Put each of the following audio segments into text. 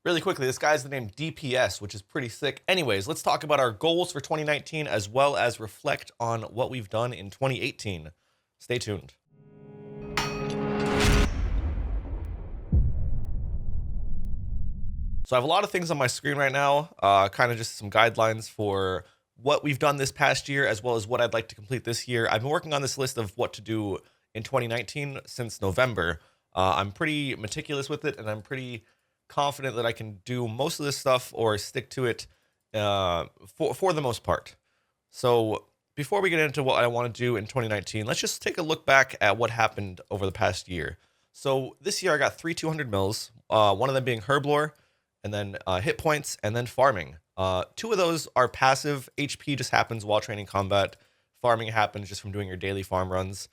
Really quickly, this guy's the name DPS, which is pretty sick. Anyways, let's talk about our goals for 2019 as well as reflect on what we've done in 2018. Stay tuned. So I have a lot of things on my screen right now, kind of just some guidelines for what we've done this past year as well as what I'd like to complete this year. I've been working on this list of what to do in 2019 since November. I'm pretty meticulous with it, and I'm pretty confident that I can do most of this stuff or stick to it for the most part. So before we get into what I want to do in 2019, let's just take a look back at what happened over the past year. So this year I got 3 200 mils, one of them being Herblore, and then hit points, and then farming. Two of those are passive. HP just happens while training combat. Farming happens just from doing your daily farm runs.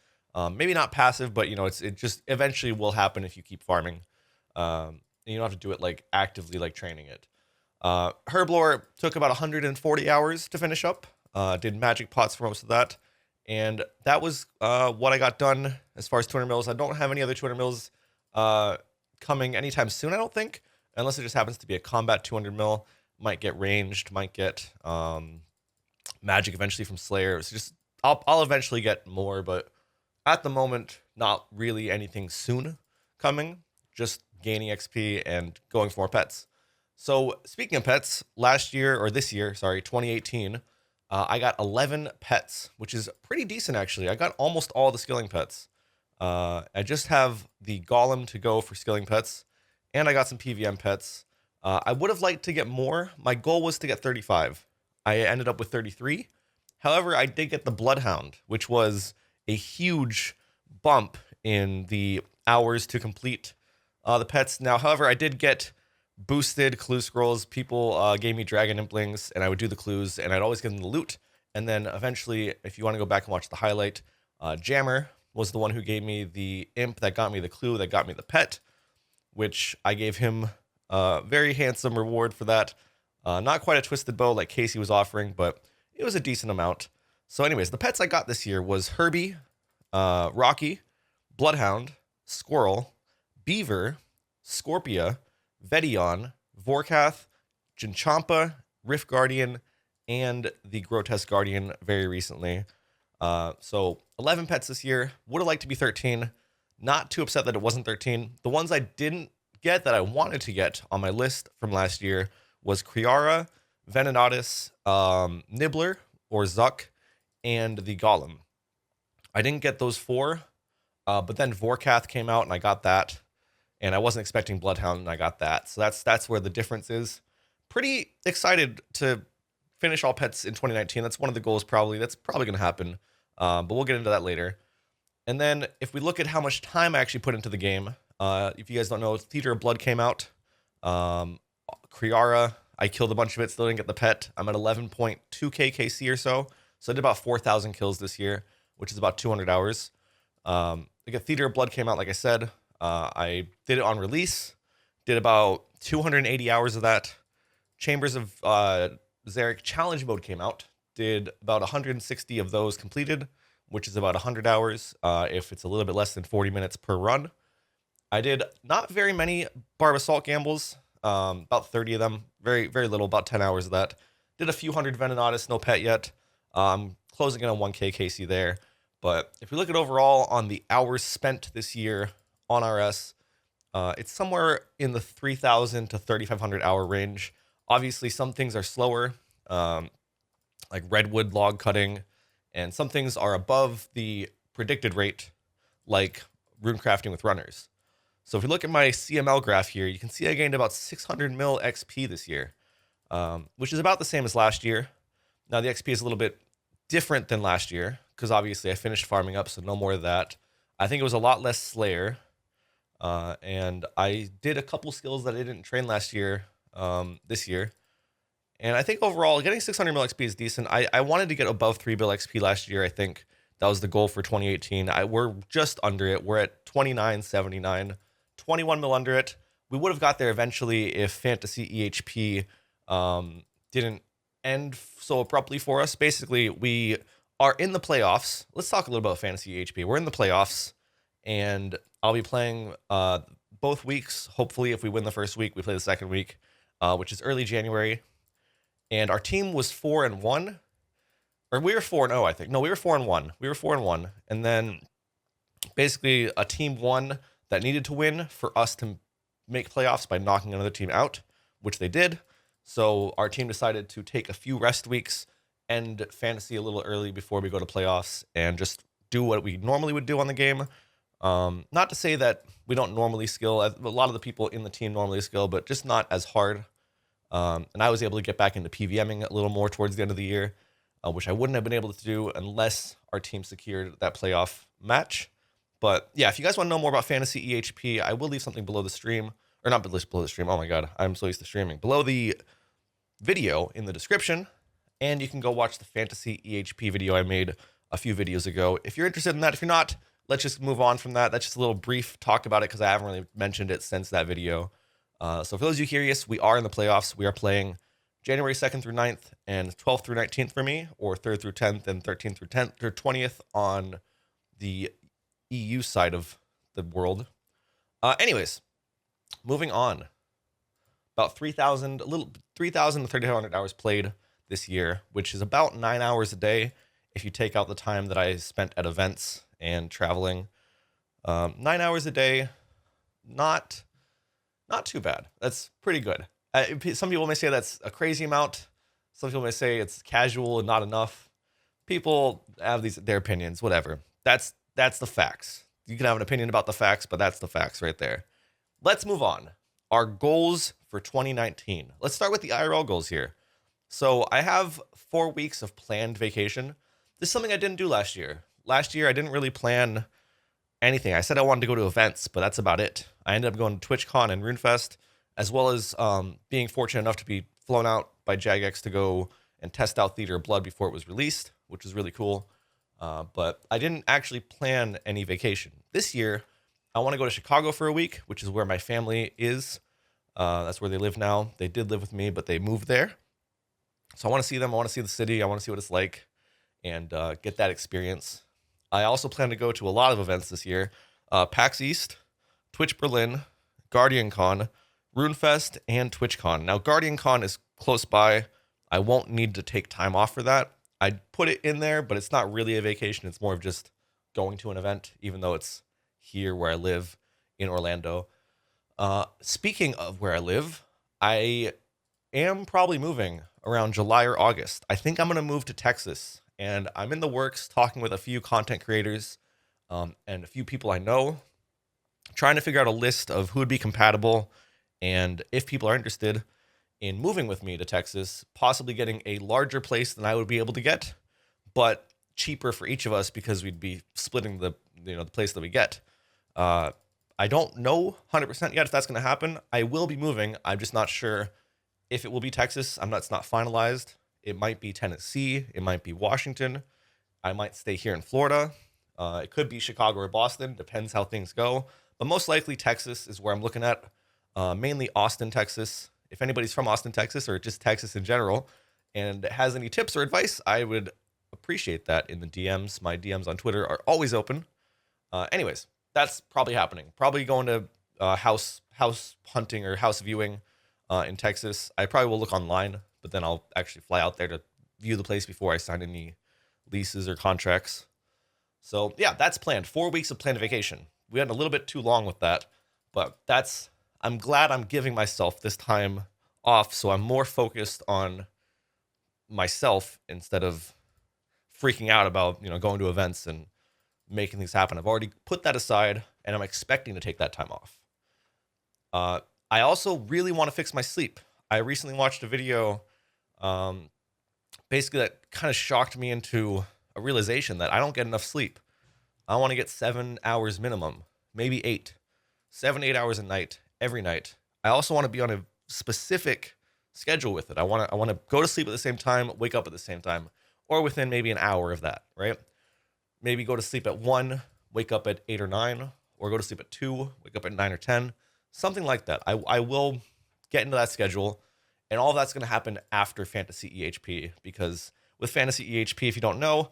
Maybe not passive, but it just eventually will happen if you keep farming. You don't have to do it like actively, like training it. Herblore took about 140 hours to finish up. Did magic pots for most of that, and that was what I got done as far as 200 mils. I don't have any other 200 mils coming anytime soon, I don't think, unless it just happens to be a combat 200 mil. Might get ranged, might get magic eventually from Slayer. It's just I'll eventually get more, but at the moment, not really anything soon coming. Just gaining XP and going for more pets. So speaking of pets, last year, or this year, sorry, 2018, I got 11 pets, which is pretty decent actually. I got almost all the skilling pets. I just have the golem to go for skilling pets, and I got some PVM pets. I would have liked to get more. My goal was to get 35. I ended up with 33. However, I did get the Bloodhound, which was a huge bump in the hours to complete the pets. Now, however, I did get boosted clue scrolls. People gave me dragon implings, and I would do the clues, and I'd always get them the loot. And then eventually, if you want to go back and watch the highlight, Jammer was the one who gave me the imp that got me the clue, that got me the pet, which I gave him a very handsome reward for that. Not quite a twisted bow like Casey was offering, but it was a decent amount. So anyways, the pets I got this year was Herbie, Rocky, Bloodhound, Squirrel, Beaver, Scorpia, Vedion, Vorkath, Jinchampa, Rift Guardian, and the Grotesque Guardian very recently. So 11 pets this year. Would have liked to be 13. Not too upset that it wasn't 13. The ones I didn't get that I wanted to get on my list from last year was Kriara, Venenatus, Nibbler, or Zuck, and the Golem. I didn't get those 4, but then Vorkath came out and I got that. And I wasn't expecting Bloodhound, and I got that. So that's where the difference is. Pretty excited to finish all pets in 2019. That's one of the goals probably. That's probably going to happen. But we'll get into that later. And then if we look at how much time I actually put into the game, if you guys don't know, Theater of Blood came out. Kriara, I killed a bunch of it, still didn't get the pet. I'm at 11.2k KC or so. So I did about 4,000 kills this year, which is about 200 hours. Theater of Blood came out, like I said. I did it on release, did about 280 hours of that. Chambers of Zarek Challenge Mode came out, did about 160 of those completed, which is about 100 hours if it's a little bit less than 40 minutes per run. I did not very many Barb Assault gambles, about 30 of them, very, very little, about 10 hours of that. Did a few hundred Venenatus, no pet yet. Closing in on 1k KC there. But if we look at overall on the hours spent this year on RS, it's somewhere in the 3,000 to 3,500 hour range. Obviously, some things are slower, like redwood log cutting, and some things are above the predicted rate, like rune crafting with runners. So if you look at my CML graph here, you can see I gained about 600 mil XP this year, which is about the same as last year. Now, the XP is a little bit different than last year, because obviously I finished farming up, so no more of that. I think it was a lot less Slayer. And I did a couple skills that I didn't train last year, this year. And I think overall, getting 600 mil XP is decent. I wanted to get above 3 bill XP last year. I think that was the goal for 2018. We're just under it. We're at 2979, 21 mil under it. We would have got there eventually if Fantasy EHP didn't end so abruptly for us. Basically, we are in the playoffs. Let's talk a little about Fantasy EHP. We're in the playoffs, and I'll be playing both weeks. Hopefully, if we win the first week, we play the second week, which is early January. And our team was 4-1, or we were 4-0, I think. No, we were 4-1. We were 4-1, and then basically a team won that needed to win for us to make playoffs by knocking another team out, which they did. So our team decided to take a few rest weeks, end fantasy a little early before we go to playoffs, and just do what we normally would do on the game. Not to say that we don't normally skill. A lot of the people in the team normally skill, but just not as hard. And I was able to get back into PVMing a little more towards the end of the year, which I wouldn't have been able to do unless our team secured that playoff match. But yeah, if you guys want to know more about Fantasy EHP, I will leave something below the stream. Or not below the stream. Oh my God, I'm so used to streaming. Below the video in the description. And you can go watch the Fantasy EHP video I made a few videos ago if you're interested in that. If you're not, let's just move on from that. That's just a little brief talk about it because I haven't really mentioned it since that video. So for those of you curious, we are in the playoffs. We are playing January 2nd through 9th and 12th through 19th for me, or 3rd through 10th and 13th through 10th or 20th on the EU side of the world. Anyways, moving on. About 3,000 to 3,500 hours played this year, which is about 9 hours a day if you take out the time that I spent at events and traveling. 9 hours a day, not too bad. That's pretty good. Some people may say that's a crazy amount. Some people may say it's casual and not enough. People have their opinions, whatever. That's the facts. You can have an opinion about the facts, but that's the facts right there. Let's move on. Our goals for 2019. Let's start with the IRL goals here. So I have 4 weeks of planned vacation. This is something I didn't do last year. Last year, I didn't really plan anything. I said I wanted to go to events, but that's about it. I ended up going to TwitchCon and RuneFest, as well as being fortunate enough to be flown out by Jagex to go and test out Theater of Blood before it was released, which was really cool. But I didn't actually plan any vacation. This year, I want to go to Chicago for a week, which is where my family is. That's where they live now. They did live with me, but they moved there. So I want to see them. I want to see the city. I want to see what it's like and get that experience. I also plan to go to a lot of events this year. PAX East, Twitch Berlin, Guardian Con, RuneFest, and TwitchCon. Now, Guardian Con is close by. I won't need to take time off for that. I'd put it in there, but it's not really a vacation. It's more of just going to an event, even though it's here where I live in Orlando. Speaking of where I live, I am probably moving around July or August. I think I'm going to move to Texas, and I'm in the works talking with a few content creators and a few people I know, trying to figure out a list of who would be compatible and if people are interested in moving with me to Texas, possibly getting a larger place than I would be able to get, but cheaper for each of us because we'd be splitting the place that we get. I don't know 100% yet if that's going to happen. I will be moving. I'm just not sure if it will be Texas. It's not finalized. It might be Tennessee. It might be Washington. I might stay here in Florida. It could be Chicago or Boston. Depends how things go. But most likely Texas is where I'm looking at. Mainly Austin, Texas. If anybody's from Austin, Texas, or just Texas in general, and has any tips or advice, I would appreciate that in the DMs. My DMs on Twitter are always open. Anyways, that's probably happening. Probably going to house hunting or house viewing in Texas. I probably will look online, but then I'll actually fly out there to view the place before I sign any leases or contracts. So yeah, that's planned. 4 weeks of planned vacation. We went a little bit too long with that, but I'm glad I'm giving myself this time off so I'm more focused on myself instead of freaking out about, going to events and making things happen. I've already put that aside and I'm expecting to take that time off. I also really want to fix my sleep. I recently watched a video basically that kind of shocked me into a realization that I don't get enough sleep. I want to get 7 hours minimum, maybe 8, 7, 8 hours a night, every night. I also want to be on a specific schedule with it. I want to go to sleep at the same time, wake up at the same time, or within maybe an hour of that, right? Maybe go to sleep at 1, wake up at 8 or 9, or go to sleep at 2, wake up at 9 or 10, something like that. I will get into that schedule, and all of that's going to happen after Fantasy EHP, because with Fantasy EHP, if you don't know,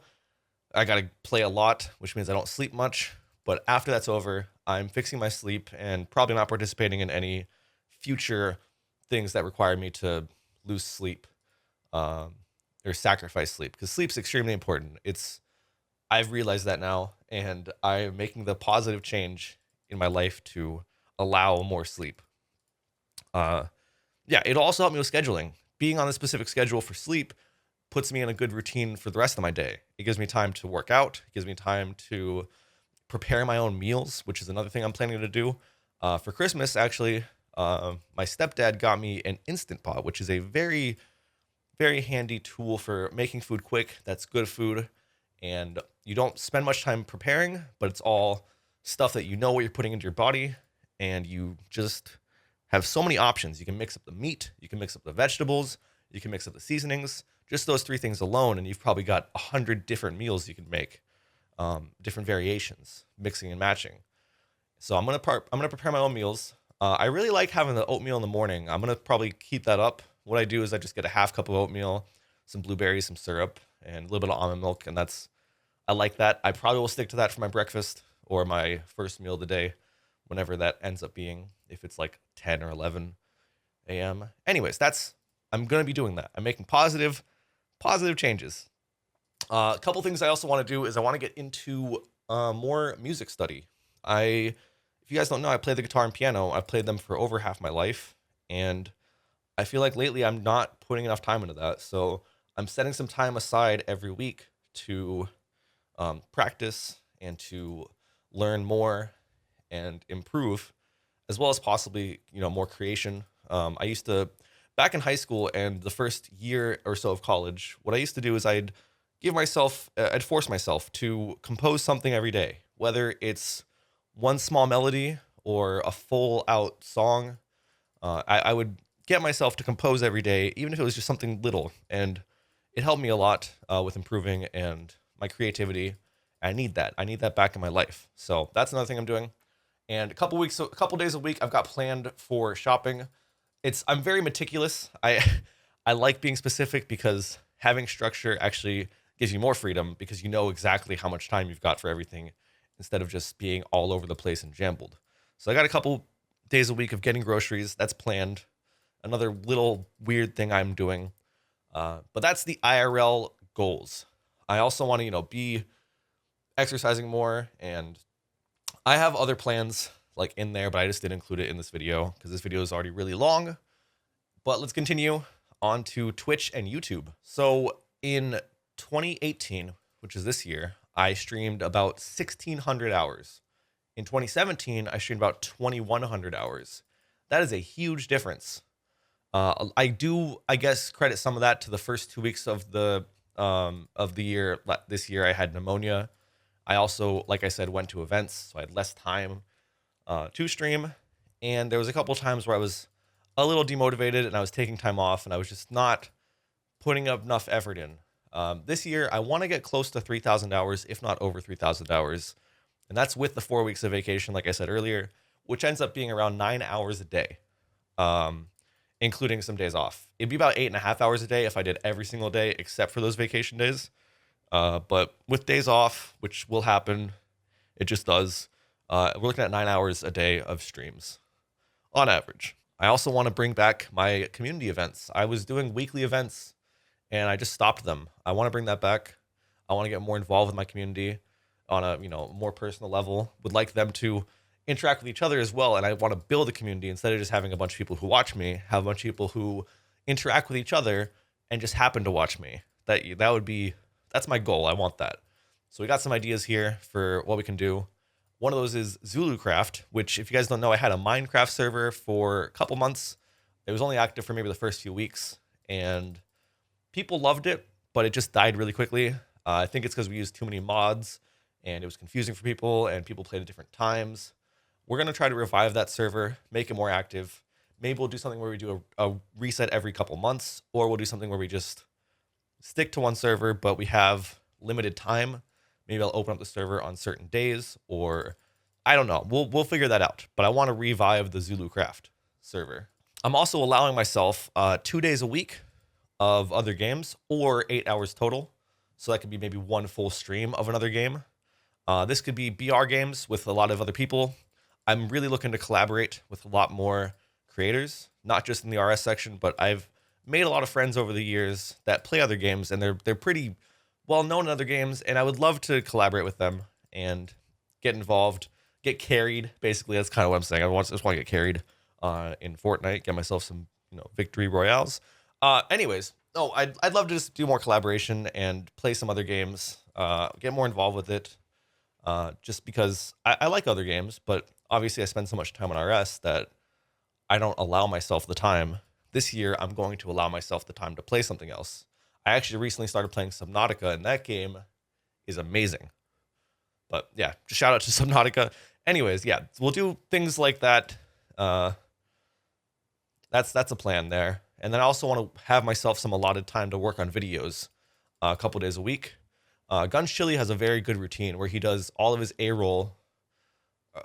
I got to play a lot, which means I don't sleep much. But after that's over, I'm fixing my sleep and probably not participating in any future things that require me to lose sleep, um, or sacrifice sleep, because sleep's extremely important. I've realized that now, and I'm making the positive change in my life to allow more sleep. Uh, yeah, it'll also help me with scheduling. Being on a specific schedule for sleep puts me in a good routine for the rest of my day. It gives me time to work out, it gives me time to prepare my own meals, which is another thing I'm planning to do. For Christmas, actually, my stepdad got me an Instant Pot, which is a very, very handy tool for making food quick. That's good food, and you don't spend much time preparing, but it's all stuff that you know what you're putting into your body, and you just have so many options. You can mix up the meat, you can mix up the vegetables, you can mix up the seasonings. Just those three things alone, and you've probably got 100 different meals you can make, different variations, mixing and matching. So I'm gonna prepare my own meals. I really like having the oatmeal in the morning. I'm gonna probably keep that up. What I do is I just get a half cup of oatmeal, some blueberries, some syrup, and a little bit of almond milk, and I like that. I probably will stick to that for my breakfast or my first meal of the day, whenever that ends up being, if it's like 10 or 11 a.m. Anyways, I'm gonna be doing that. I'm making positive changes. A couple things I also want to do is I want to get into more music study. If you guys don't know, I play the guitar and piano. I've played them for over half my life, and I feel like lately I'm not putting enough time into that. So I'm setting some time aside every week to practice and to learn more and improve, as well as possibly more creation. I used to back in high school and the first year or so of college. What I used to do is I'd force myself to compose something every day, whether it's one small melody or a full out song. I would get myself to compose every day, even if it was just something little, and it helped me a lot with improving and my creativity. I need that. I need that back in my life. So that's another thing I'm doing. And a couple days a week, I've got planned for shopping. I'm very meticulous. I like being specific because having structure actually gives you more freedom because you know exactly how much time you've got for everything instead of just being all over the place and jumbled. So I got a couple days a week of getting groceries. That's planned. Another little weird thing I'm doing. But that's the IRL goals. I also want to, be exercising more, and I have other plans like in there, but I just didn't include it in this video because this video is already really long. But let's continue on to Twitch and YouTube. So in 2018, which is this year, I streamed about 1,600 hours. In 2017, I streamed about 2,100 hours. That is a huge difference. I do, I guess, credit some of that to the first 2 weeks of the year. This year, I had pneumonia. I also, like I said, went to events, so I had less time to stream. And there was a couple times where I was a little demotivated and I was taking time off and I was just not putting up enough effort in. This year, I want to get close to 3,000 hours, if not over 3,000 hours. And that's with the 4 weeks of vacation, like I said earlier, which ends up being around 9 hours a day, including some days off. It'd be about 8.5 hours a day if I did every single day except for those vacation days. But with days off, which will happen, it just does. We're looking at 9 hours a day of streams on average. I also want to bring back my community events. I was doing weekly events and I just stopped them. I want to bring that back. I want to get more involved with my community on a more personal level. Would like them to interact with each other as well. And I want to build a community instead of just having a bunch of people who watch me, have a bunch of people who interact with each other and just happen to watch me. That's my goal. I want that. So we got some ideas here for what we can do. One of those is Zulu Craft, which, if you guys don't know, I had a Minecraft server for a couple months. It was only active for maybe the first few weeks, and people loved it, but it just died really quickly. I think it's because we used too many mods, and it was confusing for people, and people played at different times. We're going to try to revive that server, make it more active. Maybe we'll do something where we do a reset every couple months, or we'll do something where we just stick to one server, but we have limited time. Maybe I'll open up the server on certain days, or I don't know. We'll figure that out. But I want to revive the Zulu Craft server. I'm also allowing myself 2 days a week of other games, or 8 hours total. So that could be maybe one full stream of another game. This could be BR games with a lot of other people, I'm really looking to collaborate with a lot more creators, not just in the RS section, but I've made a lot of friends over the years that play other games, and they're pretty well known in other games, and I would love to collaborate with them and get involved, get carried. Basically, that's kind of what I'm saying. Just want to get carried in Fortnite, get myself some victory royales. Anyways, no, I'd love to just do more collaboration and play some other games, get more involved with it. Just because I like other games, but obviously I spend so much time on RS that I don't allow myself the time. This year, I'm going to allow myself the time to play something else. I actually recently started playing Subnautica, and that game is amazing. But yeah, just shout out to Subnautica. Anyways, yeah, we'll do things like that. Uh, that's a plan there. And then I also want to have myself some allotted time to work on videos a couple days a week. Guns Chili has a very good routine where he does all of his A roll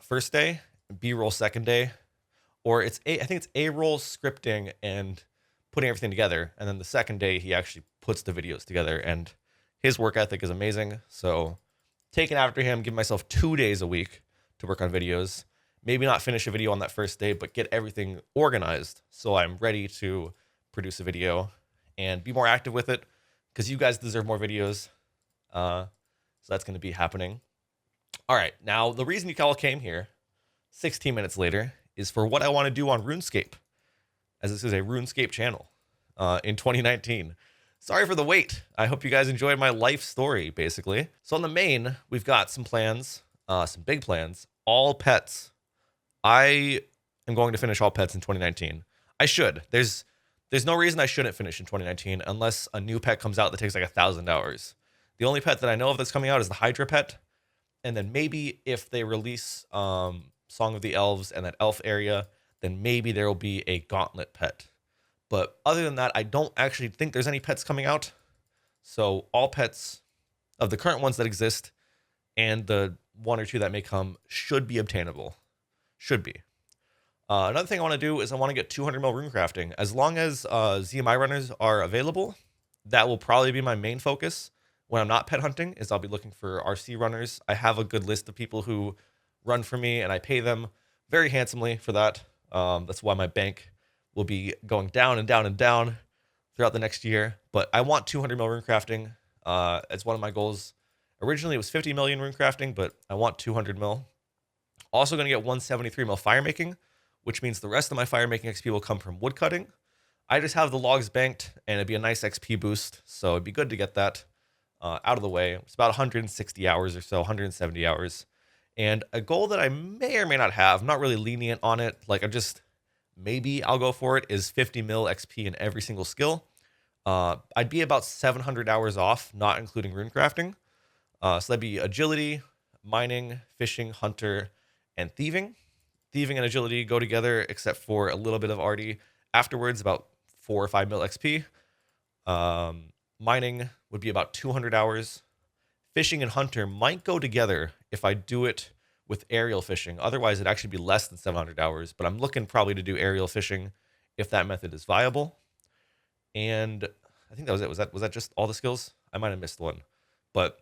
first day, B roll second day, or I think it's A roll scripting and putting everything together, and then the second day he actually puts the videos together. And his work ethic is amazing. So taking after him, give myself 2 days a week to work on videos. Maybe not finish a video on that first day, but get everything organized so I'm ready to produce a video and be more active with it because you guys deserve more videos. So that's going to be happening. All right. Now, the reason you all came here 16 minutes later is for what I want to do on RuneScape, as this is a RuneScape channel in 2019. Sorry for the wait. I hope you guys enjoyed my life story, basically. So on the main, we've got some plans, some big plans, all pets. I am going to finish all pets in 2019. I should. There's no reason I shouldn't finish in 2019 unless a new pet comes out that takes like 1,000 hours. The only pet that I know of that's coming out is the Hydra pet. And then maybe if they release Song of the Elves and that elf area, then maybe there will be a Gauntlet pet. But other than that, I don't actually think there's any pets coming out. So all pets of the current ones that exist and the one or two that may come should be obtainable. Should be. Another thing I want to do is I want to get 200 mil rune crafting. As long as ZMI runners are available, that will probably be my main focus. When I'm not pet hunting, is I'll be looking for RC runners. I have a good list of people who run for me, and I pay them very handsomely for that. That's why my bank will be going down and down and down throughout the next year. But I want 200 mil rune crafting as one of my goals. Originally, it was 50 million rune crafting, but I want 200 mil. Also going to get 173 mil fire making, which means the rest of my fire making XP will come from wood cutting. I just have the logs banked, and it'd be a nice XP boost, so it'd be good to get that out of the way. It's about 160 hours or so, 170 hours. And a goal that I may or may not have, I'm not really lenient on it, like maybe I'll go for it, is 50 mil XP in every single skill. I'd be about 700 hours off, not including rune crafting. So that'd be agility, mining, fishing, hunter, and thieving. Thieving and agility go together, except for a little bit of arty afterwards, about 4 or 5 mil XP. Mining would be about 200 hours. Fishing and hunter might go together if I do it with aerial fishing. Otherwise, it'd actually be less than 700 hours. But I'm looking probably to do aerial fishing if that method is viable. And I think that was it. Was that just all the skills? I might have missed one. But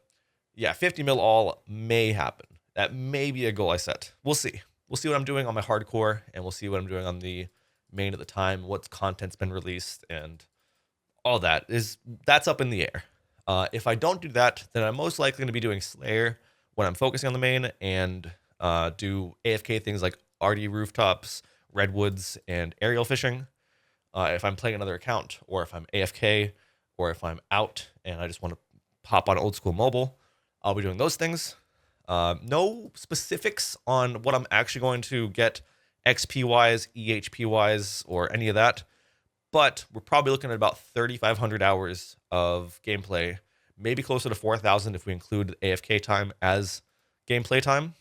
yeah, 50 mil all may happen. That may be a goal I set. We'll see. We'll see what I'm doing on my hardcore, and we'll see what I'm doing on the main at the time, what content's been released, and all that's up in the air. If I don't do that, then I'm most likely going to be doing Slayer when I'm focusing on the main and do AFK things like RD rooftops, redwoods, and aerial fishing. If I'm playing another account, or if I'm AFK, or if I'm out and I just want to pop on old school mobile, I'll be doing those things. No specifics on what I'm actually going to get XP wise, EHP wise, or any of that. But we're probably looking at about 3,500 hours of gameplay, maybe closer to 4,000 if we include AFK time as gameplay time.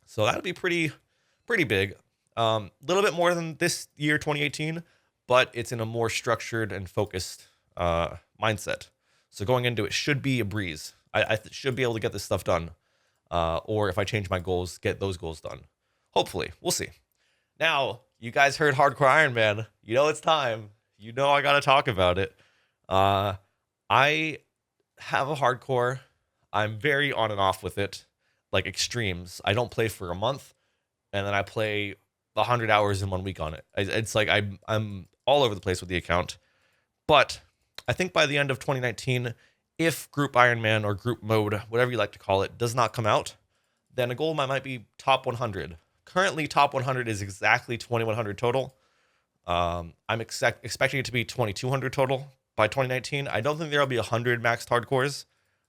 So that'll be pretty big. Little bit more than this year, 2018, but it's in a more structured and focused mindset. So going into it should be a breeze. I should be able to get this stuff done. Or if I change my goals, get those goals done. Hopefully. We'll see. Now, you guys heard Hardcore Iron Man. You know it's time. You know I got to talk about it. I have a hardcore. I'm very on and off with it, like extremes. I don't play for a month, and then I play 100 hours in 1 week on it. It's like I'm all over the place with the account. But I think by the end of 2019, if Group Ironman or Group Mode, whatever you like to call it, does not come out, then a goal might be top 100. Currently, top 100 is exactly 2,100 total. I'm expecting it to be 2,200 total by 2019. I don't think there'll be 100 maxed hardcores,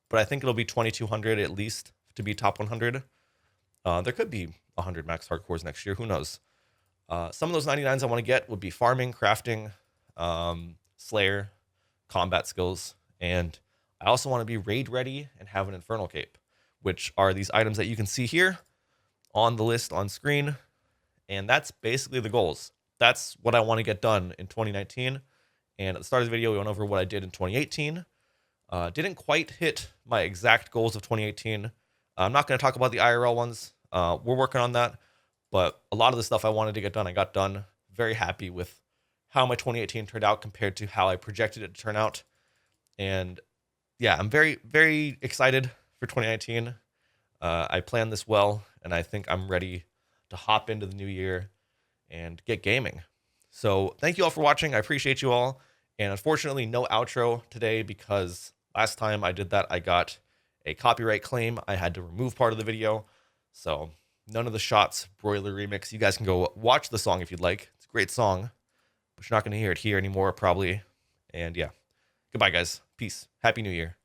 but I think it'll be 2,200 at least to be top 100. There could be 100 max hardcores next year. Who knows? Some of those 99s I want to get would be farming, crafting, Slayer, combat skills, and I also want to be raid ready and have an Infernal Cape, which are these items that you can see here on the list on screen. And that's basically the goals. That's what I want to get done in 2019. And at the start of the video, we went over what I did in 2018. Didn't quite hit my exact goals of 2018. I'm not going to talk about the IRL ones. We're working on that. But a lot of the stuff I wanted to get done, I got done. Very happy with how my 2018 turned out compared to how I projected it to turn out. And yeah, I'm very, very excited for 2019. I planned this well, and I think I'm ready to hop into the new year and get gaming. So thank you all for watching. I appreciate you all. And unfortunately, no outro today because last time I did that, I got a copyright claim. I had to remove part of the video. So none of the shots, Broiler remix. You guys can go watch the song if you'd like. It's a great song, but you're not going to hear it here anymore probably. And yeah, goodbye guys. Peace. Happy New Year.